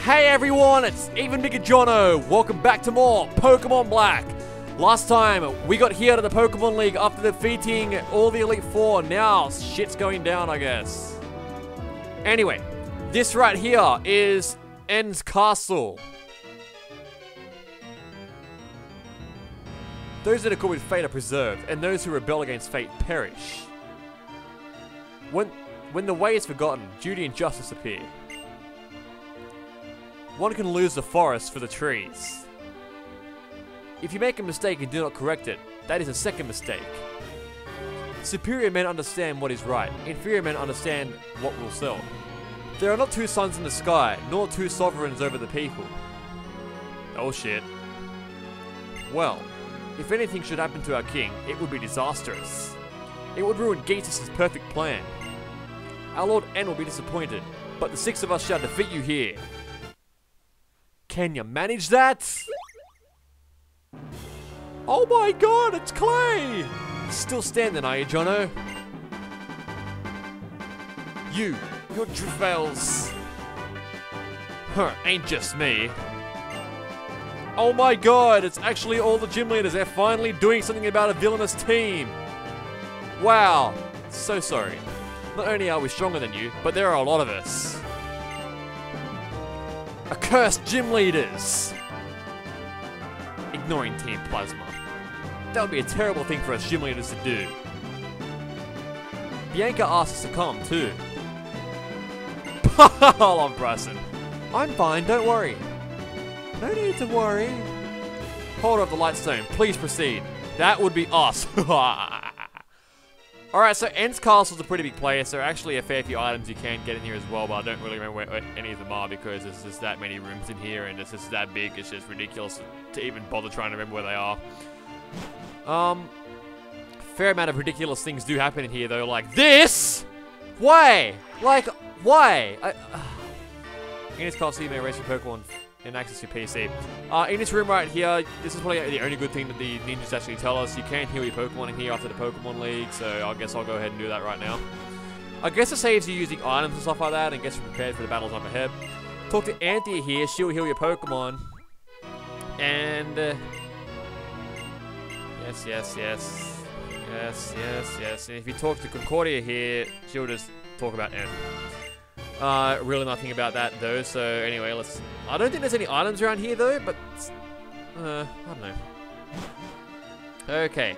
Hey everyone, it's Even Bigger Jono. Welcome back to more Pokemon Black. Last time, we got here to the Pokemon League after defeating all the Elite Four. Now, shit's going down, I guess. Anyway, this right here is N's Castle. Those that are caught with fate are preserved, and those who rebel against fate perish. When the way is forgotten, duty and justice appear. One can lose the forest for the trees. If you make a mistake and do not correct it, that is a second mistake. Superior men understand what is right. Inferior men understand what will sell. There are not two suns in the sky, nor two sovereigns over the people. Oh shit. Well, if anything should happen to our king, it would be disastrous. It would ruin Gaetus' perfect plan. Our Lord N will be disappointed, but the six of us shall defeat you here. Can you manage that? Oh my god, it's Clay! Still standing, are you, Jono? You're Drivels. Huh, ain't just me. Oh my god, it's actually all the gym leaders. They're finally doing something about a villainous team. Wow, so sorry. Not only are we stronger than you, but there are a lot of us. Accursed gym leaders! Ignoring Team Plasma. That would be a terrible thing for us gym leaders to do. Bianca asked us to come too. I love Bryson. I'm fine, don't worry. No need to worry. Holder of the Lightstone, please proceed. That would be us. Alright, so N's Castle is a pretty big place. There are actually a fair few items you can get in here as well, but I don't really remember where any of them are because there's just that many rooms in here and it's just that big. It's just ridiculous to even bother trying to remember where they are. Fair amount of ridiculous things do happen in here though, like this! Why? Like, why? In this castle you may race your Pokemon and access your PC. In this room right here, this is probably the only good thing that the ninjas actually tell us. You can heal your Pokemon in here after the Pokemon League, so I guess I'll go ahead and do that right now. I guess it saves you using items and stuff like that and gets you prepared for the battles up ahead. Talk to Anthea here, she'll heal your Pokemon. And... Yes. And if you talk to Concordia here, she'll just talk about N. Really nothing about that though, so anyway, I don't think there's any items around here though, but... I don't know. Okay.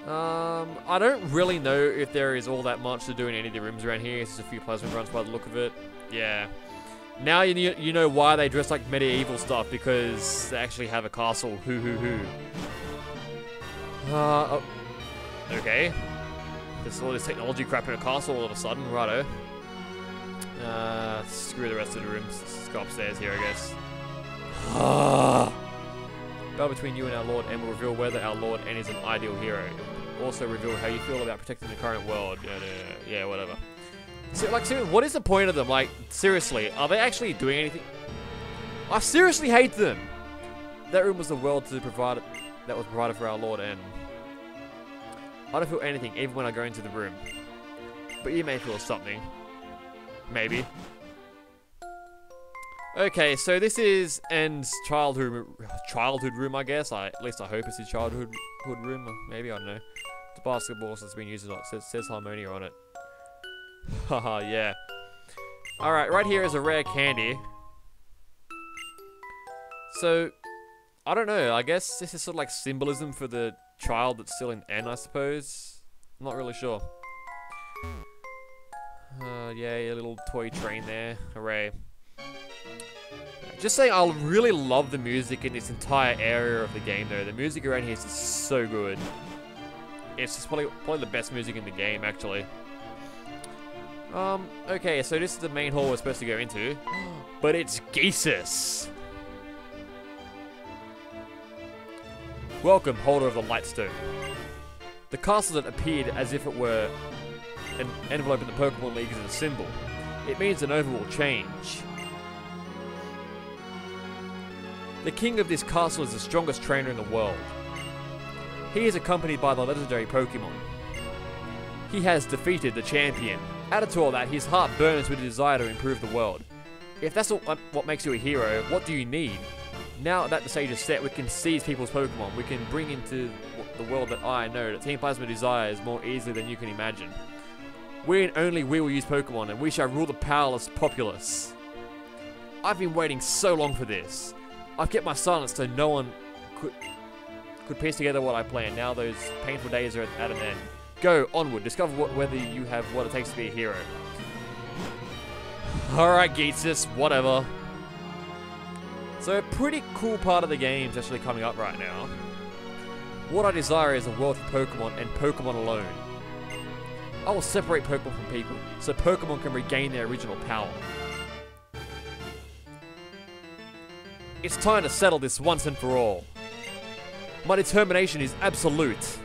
I don't really know if there is all that much to do in any of the rooms around here. It's just a few plasma runs by the look of it. Yeah. Now you know why they dress like medieval stuff, because they actually have a castle. Hoo. Oh. Okay. There's all this technology crap in a castle all of a sudden, righto. Screw the rest of the rooms. Let's go upstairs here, I guess. Battle between you and our Lord N will reveal whether our Lord N is an ideal hero. It will also reveal how you feel about protecting the current world. Yeah, whatever. So, like, seriously, what is the point of them? Like, seriously, are they actually doing anything? I seriously hate them! That room was the world that was provided for our Lord N. I don't feel anything, even when I go into the room. But you may feel something. Maybe. Okay, so this is N's childhood room, I guess. At least I hope it's his childhood room. Maybe, I don't know. The basketball that's been used a lot. Says Harmonia on it. Haha, yeah. Alright, right here is a rare candy. So, I don't know. I guess this is sort of like symbolism for the child that's still in N, I suppose. I'm not really sure. Yeah, a little toy train there. Hooray. Just saying, I really love the music in this entire area of the game, though. The music around here is just so good. It's just probably the best music in the game, actually. Okay, so this is the main hall we're supposed to go into. But it's Gaetus. Welcome, holder of the Lightstone. The castle that appeared as if it were an envelope in the Pokemon League is a symbol. It means an overall change. The king of this castle is the strongest trainer in the world. He is accompanied by the legendary Pokemon. He has defeated the champion. Added to all that, his heart burns with a desire to improve the world. If that's what makes you a hero, what do you need? Now that the stage is set, we can seize people's Pokemon. We can bring into the world that I know that Team Plasma desires more easily than you can imagine. We and only we will use Pokemon, and we shall rule the powerless populace. I've been waiting so long for this. I've kept my silence so no one could piece together what I planned. Now those painful days are at an end. Go, onward, discover whether you have what it takes to be a hero. Alright, Geetsis, whatever. So a pretty cool part of the game is actually coming up right now. What I desire is a world for Pokemon and Pokemon alone. I will separate Pokemon from people, so Pokemon can regain their original power. It's time to settle this once and for all. My determination is absolute.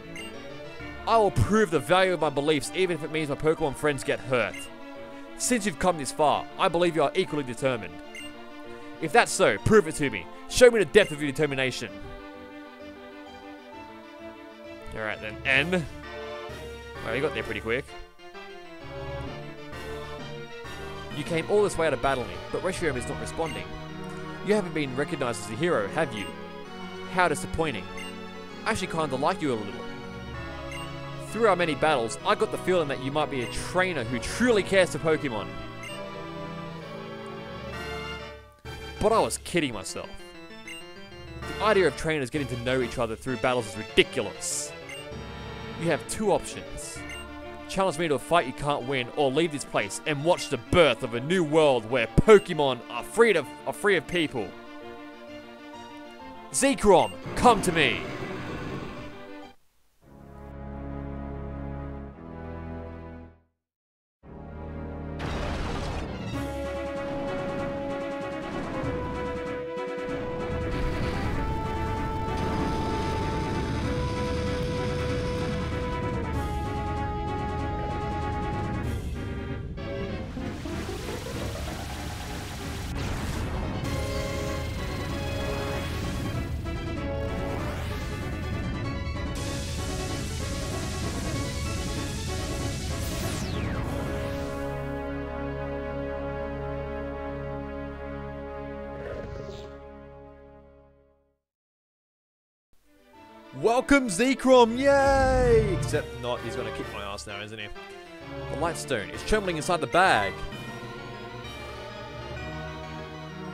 I will prove the value of my beliefs even if it means my Pokemon friends get hurt. Since you've come this far, I believe you are equally determined. If that's so, prove it to me. Show me the depth of your determination. Alright then, N. Well, you got there pretty quick. You came all this way out of battling, but Reshiram is not responding. You haven't been recognized as a hero, have you? How disappointing. I actually kinda like you a little. Through our many battles, I got the feeling that you might be a trainer who truly cares for Pokemon. But I was kidding myself. The idea of trainers getting to know each other through battles is ridiculous. You have two options. Challenge me to a fight you can't win, or leave this place and watch the birth of a new world where Pokemon are free of people. Zekrom, come to me! Welcome, Zekrom, yay! Except not, he's gonna kick my ass now, isn't he? The Light Stone is trembling inside the bag.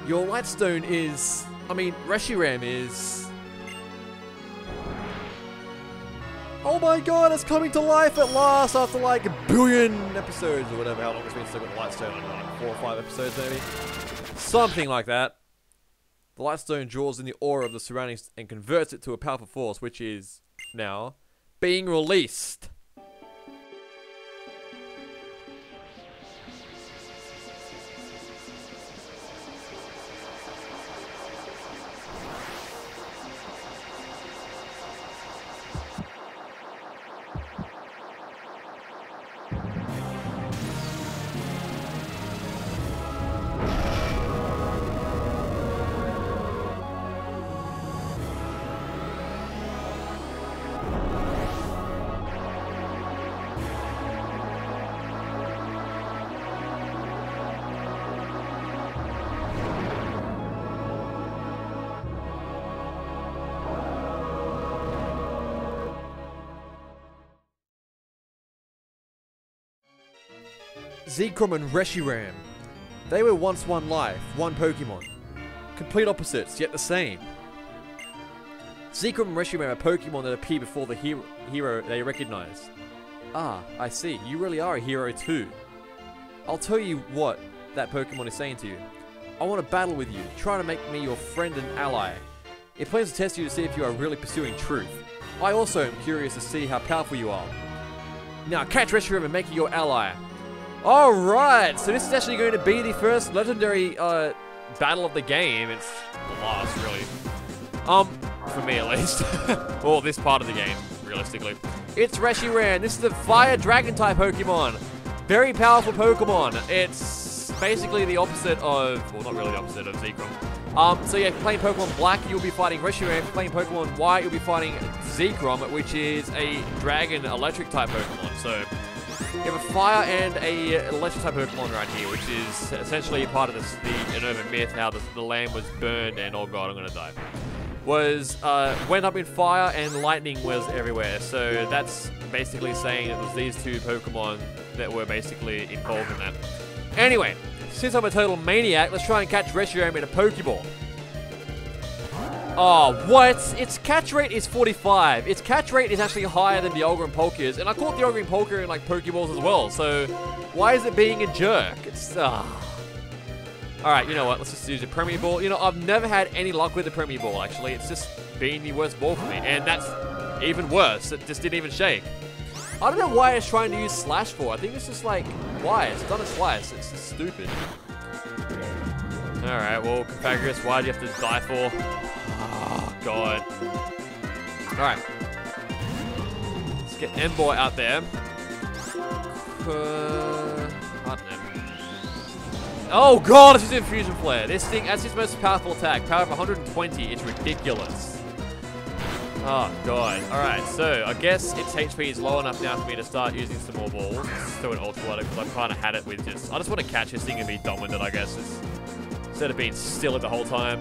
Your Light Stone is... Reshiram is... Oh my god, it's coming to life at last after like a billion episodes or whatever, how long it's been since I got the Light Stone, I don't know, like 4 or 5 episodes maybe? Something like that. The Light Stone draws in the aura of the surroundings and converts it to a powerful force, which is, now, being released. Zekrom and Reshiram. They were once one life, one Pokemon. Complete opposites, yet the same. Zekrom and Reshiram are Pokemon that appear before the hero they recognize. Ah, I see. You really are a hero too. I'll tell you what that Pokemon is saying to you. I want to battle with you, trying to make me your friend and ally. It plans to test you to see if you are really pursuing truth. I also am curious to see how powerful you are. Now catch Reshiram and make it your ally. Alright, so this is actually going to be the first legendary battle of the game. It's the last, really. For me at least. Or this part of the game, realistically. It's Reshiram. This is the Fire Dragon type Pokemon. Very powerful Pokemon. It's basically the opposite of, well, not really the opposite of Zekrom. So yeah, if you're playing Pokemon Black, you'll be fighting Reshiram. If you're playing Pokemon White, you'll be fighting Zekrom, which is a Dragon Electric type Pokemon. So You have a fire and a electric type Pokemon right here, which is essentially part of the urban myth how the land was burned and, oh god, I'm gonna die. Went up in fire and lightning was everywhere. So that's basically saying it was these two Pokemon that were basically involved in that. Anyway, since I'm a total maniac, let's try and catch Reshiram in a Pokeball. Oh, what? Its catch rate is 45. Its catch rate is actually higher than the Olgreen Polka's, and I caught the Olgreen Polka in like Pokeballs as well, so why is it being a jerk? It's, Alright, you know what, let's just use a Premier Ball. You know, I've never had any luck with the Premier Ball, actually. It's just been the worst ball for me, and that's even worse. It just didn't even shake. I don't know why it's trying to use Slash for. I think it's just like, why? It's done a Slice. It's just stupid. Alright, well, Pythagoras, why do you have to die for? Oh, God. Alright. Let's get M-Boy out there. I don't know. Oh, God, it's just Infusion Flare. This thing, that's its most powerful attack. Power of 120. It's ridiculous. Oh, God. Alright, so I guess its HP is low enough now for me to start using some more balls. Let's do an Ultra because I've kind of had it with just... I just want to catch this thing and be done with it, I guess. Instead of being still it the whole time.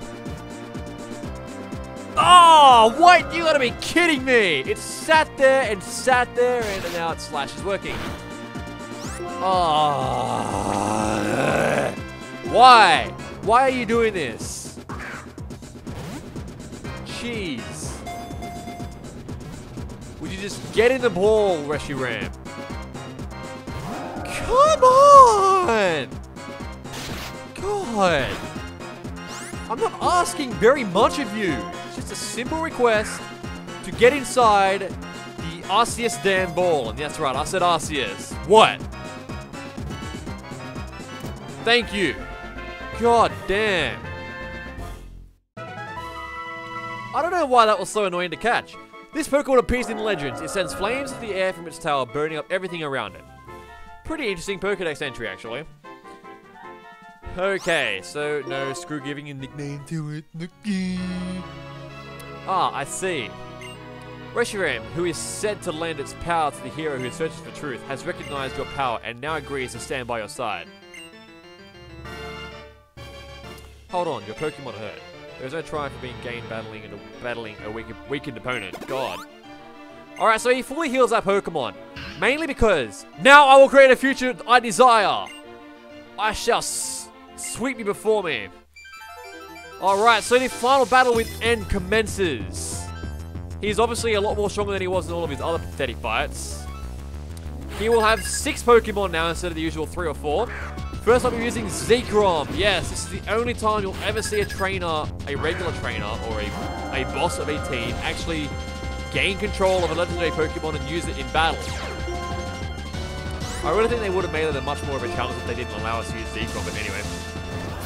Oh, what? You gotta be kidding me! It sat there, and now its Slash is working. Oh. Why? Why are you doing this? Jeez. Would you just get in the ball, Reshiram? Come on! God. I'm not asking very much of you. It's just a simple request to get inside the Arceus damn ball. And that's right, I said Arceus. What? Thank you. God damn. I don't know why that was so annoying to catch. This Pokemon appears in Legends. It sends flames into the air from its tail, burning up everything around it. Pretty interesting Pokedex entry, actually. Okay, so no, screw giving a nickname to it. Ah, I see. Reshiram, who is said to lend its power to the hero who searches for truth, has recognized your power and now agrees to stand by your side. Hold on, your Pokemon are hurt. There's no triumph for being gained battling a weakened opponent. God. Alright, so he fully heals that Pokemon. Mainly because now I will create a future I desire. I shall sweep you before me. Alright, so the final battle with N commences. He's obviously a lot more stronger than he was in all of his other pathetic fights. He will have 6 Pokemon now instead of the usual 3 or 4. First up, we're using Zekrom. Yes, this is the only time you'll ever see a trainer, a regular trainer, or a boss of a team actually gain control of a legendary Pokemon and use it in battle. I really think they would have made it a much more of a challenge if they didn't allow us to use Zekrom, but anyway.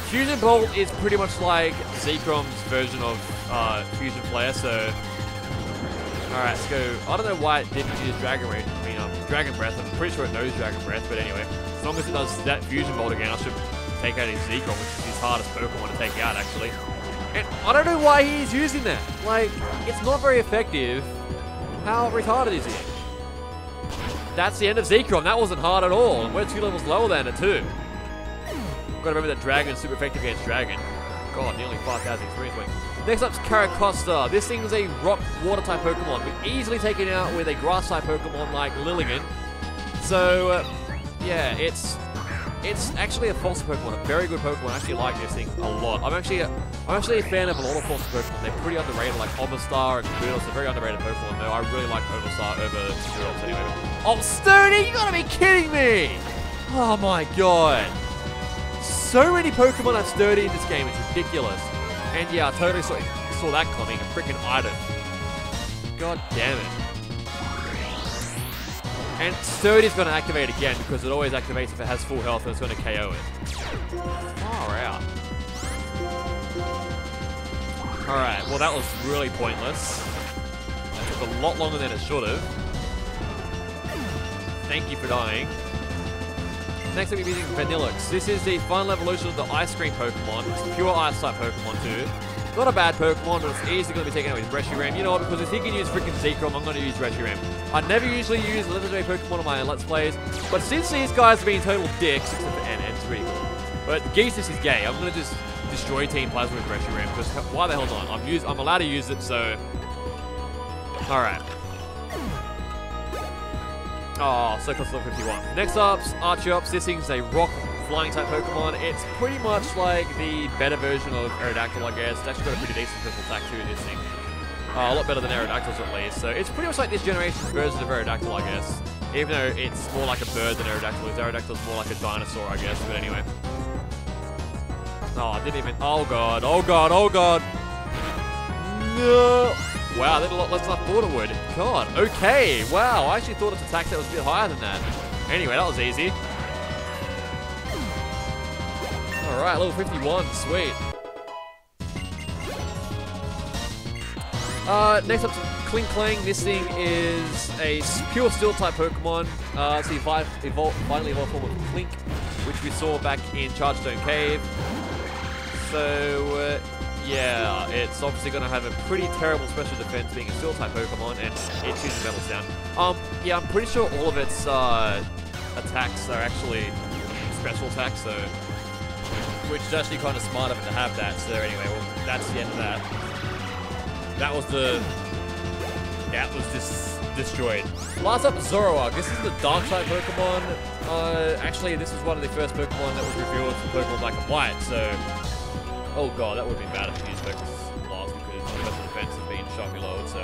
Fusion Bolt is pretty much like Zekrom's version of Fusion Flare, so... Alright, let's go. I don't know why it didn't use Dragon Breath. I'm pretty sure it knows Dragon Breath, but anyway. As long as it does that Fusion Bolt again, I should take out his Zekrom, which is his hardest Pokemon to take out, actually. And I don't know why he's using that. Like, it's not very effective. How retarded is he? That's the end of Zekrom. That wasn't hard at all. And we're 2 levels lower than it, too. Gotta remember that Dragon's super effective against Dragon. God, nearly 5,000 experience points. Next up's Caracosta. This thing is a rock-water type Pokemon, but easily taken out with a grass type Pokemon like Lilligant. So, yeah, it's actually a Fossil Pokemon, a very good Pokemon. I actually like this thing a lot. I'm actually a fan of a lot of Fossil Pokemon. They're pretty underrated, like Omastar and Squirtles. They're very underrated Pokemon, though. I really like Omastar over Squirtles anyway. Oh, Sturdy! You gotta be kidding me! Oh my god. So many Pokemon have Sturdy in this game, it's ridiculous. And yeah, I totally saw that coming, a freaking item. God damn it. And Sturdy's going to activate again because it always activates if it has full health and it's going to KO it. Far out. Alright, well that was really pointless. That took a lot longer than it should have. Thank you for dying. Next up, we're using Vanillix. This is the final evolution of the Ice Cream Pokemon. It's a pure Ice type Pokemon too. Not a bad Pokemon, but it's easily going to be taken out with Reshiram. You know what? Because if he can use freaking Zekrom, I'm going to use Reshiram. I never usually use legendary Pokemon on my Let's Plays, but since these guys have been total dicks, except for N, it's pretty cool. But Geesis is gay. I'm going to just destroy Team Plasma with Reshiram, because why the hell not? I'm allowed to use it, so... Alright. Oh, so close to level 51. Next up's Archeops. This thing's a rock flying type Pokemon. It's pretty much like the better version of Aerodactyl, I guess. It's actually got a pretty decent physical attack too, this thing. A lot better than Aerodactyls at least. So it's pretty much like this generation's version of Aerodactyl, I guess. Even though it's more like a bird than Aerodactyl is. Aerodactyl's more like a dinosaur, I guess. But anyway. Oh, I didn't even... Oh, God. Oh, God. Oh, God. No. Wow, that a lot less than I thought it would. God, okay. Wow, I actually thought its attack set was a bit higher than that. Anyway, that was easy. Alright, level 51. Sweet. Next up to Clink Clang. This thing is a pure steel type Pokemon. It's the finally evolved form of Clink, which we saw back in Chargestone Cave. So, yeah, it's obviously going to have a pretty terrible special defense being a steel type Pokemon, and it chooses Metal Sound. Yeah, I'm pretty sure all of its attacks are actually special attacks, so which is actually kind of smart of it to have that. So anyway, well, that's the end of that. That was just destroyed. Last up, Zoroark. This is the dark type Pokemon. Actually, this is one of the first Pokemon that was revealed from Pokemon Black and White, so... Oh god, that would have been bad if we used Focus last because the special defense has been sharply lowered, so...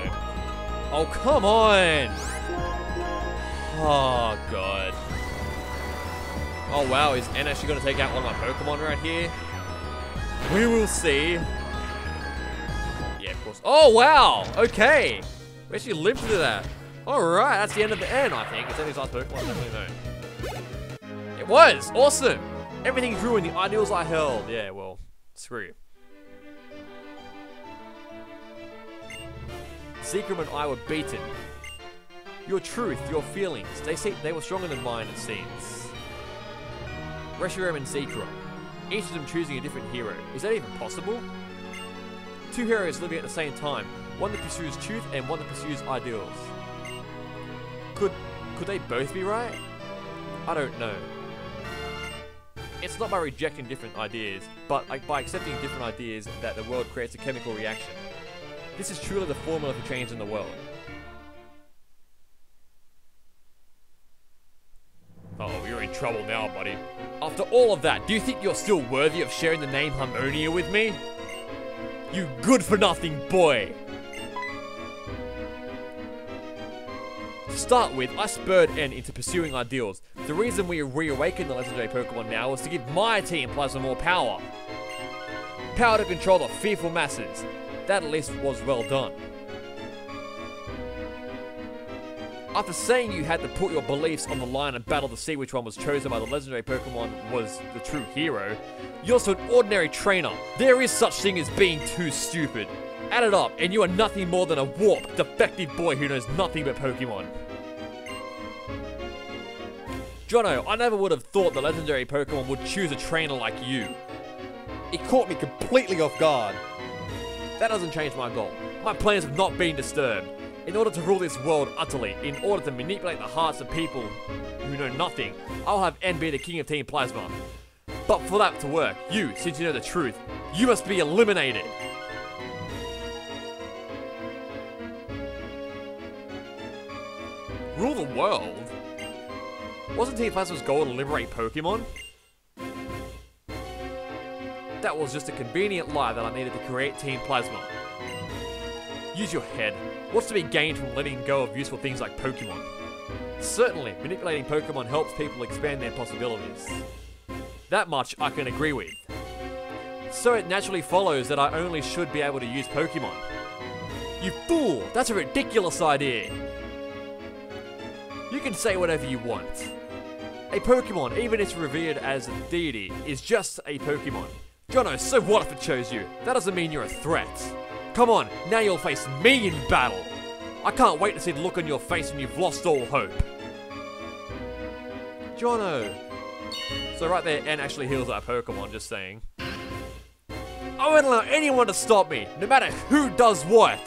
Oh, come on! Oh, god. Oh, wow, is N actually going to take out one of my Pokemon right here? We will see. Yeah, of course. Oh, wow! Okay! We actually lived through that. Alright, that's the end of the N, I think. It's N's last Pokemon, I definitely know. It was! Awesome! Everything's ruined, the ideals I held. Yeah, well... Screw you. Zekrom and I were beaten. Your truth, your feelings, they were stronger than mine, it seems. Reshiram and Zekrom, each of them choosing a different hero. Is that even possible? Two heroes living at the same time, one that pursues truth and one that pursues ideals. Could they both be right? I don't know. It's not by rejecting different ideas, but by accepting different ideas that the world creates a chemical reaction. This is truly the formula for change in the world. Oh, you're in trouble now, buddy. After all of that, do you think you're still worthy of sharing the name Harmonia with me? You good-for-nothing boy! To start with, I spurred N into pursuing ideals. The reason we reawakened the legendary Pokemon now was to give my Team Plasma more power. Power to control the fearful masses. That at least was well done. After saying you had to put your beliefs on the line and battle to see which one was chosen by the legendary Pokemon was the true hero, you're also an ordinary trainer. There is such thing as being too stupid. Add it up, and you are nothing more than a warped, defective boy who knows nothing but Pokemon. Jono, I never would have thought the legendary Pokemon would choose a trainer like you. It caught me completely off guard. That doesn't change my goal. My plans have not been disturbed. In order to rule this world utterly, in order to manipulate the hearts of people who know nothing, I'll have N be the king of Team Plasma. But for that to work, you, since you know the truth, you must be eliminated. Rule the world? Wasn't Team Plasma's goal to liberate Pokemon? That was just a convenient lie that I needed to create Team Plasma. Use your head. What's to be gained from letting go of useful things like Pokemon? Certainly, manipulating Pokemon helps people expand their possibilities. That much I can agree with. So it naturally follows that I only should be able to use Pokemon. You fool! That's a ridiculous idea! You can say whatever you want. A Pokemon, even if it's revered as a deity, is just a Pokemon. Jono, so what if it chose you? That doesn't mean you're a threat. Come on, now you'll face me in battle. I can't wait to see the look on your face when you've lost all hope. Jono. So right there, N actually heals that Pokemon, just saying. I won't allow anyone to stop me, no matter who does what.